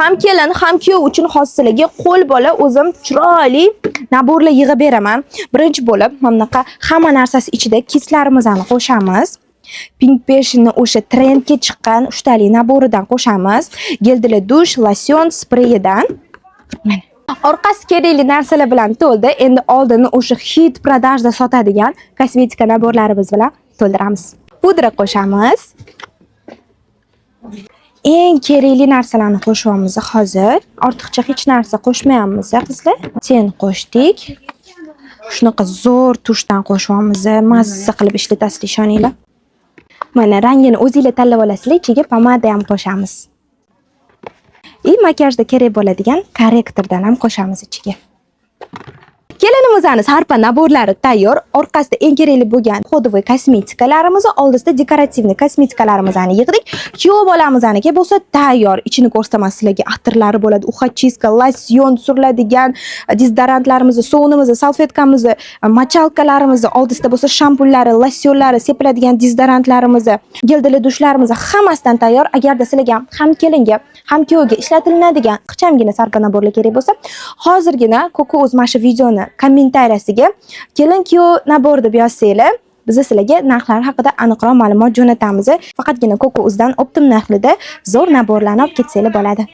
ham kelin, ham kuyov uchun xos sizlarga qo'l bola o'zim chiroyli naborlar yig'ib beraman. Birinchi bo'lib, mana bunaqa hamma narsasi ichida kislarimizni qo'shamiz. Pink Passion'ni o'sha trendga chiqqan 3 tali naboridan qo'shamiz. Geldili dush, losyon, spreyidan. Mana orqasi kerakli narsalar bilan to'ldi. Endi oldini o'sha hit prodajda sotadigan kosmetika naborlarimiz bilan to'ldiramiz. Pudra qo'shamiz. Eng kerakli narsalarni qo'shyapmiz hozir. Ortiqcha hech narsa qo'shmayapmiz, qizlar. Ten qo'shdik. Shunaqa zo'r tushdan qo'shyapmiz. Mazza qilib ishlatasiz, ishoninglar. Mana rangini o'zingizlar tanlab olasizlar. Ichiga pomada ham qo'shamiz. Makiyajda kerak bo'ladigan korrektordan ham qo'shamiz ichiga. Kelinimizning sarpa naborlari tayyor. Orqasida eng kerakli bo'lgan xodovoy kosmetikalarimizni, oldisida dekorativniy kosmetikalarimizni yig'dik. Kuyov bolamizga bo'lsa tayyor. Ichini ko'rsataman sizlarga. Atirlari bo'ladi, uxachiska, losyon suriladigan dezodorantlarimiz, sovunimiz, salfetkamiz, machalkalarimiz, oldisida bo'lsa shampunlari, losyonlari, sepiladigan dezodorantlarimiz, geldili dushlarimiz hammasidan tayyor. Agarda sizlarga ham kelinga, ham kuyovga ishlatiladigan ixchamgina sarpa naborlar kerak bo'lsa, hozirgina Coco Uz mana shu videoni kommentariyasiga kelin kuyov nabor deb yozsanglar, biz sizlarga narxlar haqida aniqroq ma'lumot jo'natamiz. Faqatgina Coco Uzdan optim narxlarda zo'r naborlarni olib ketsanglar bo'ladi.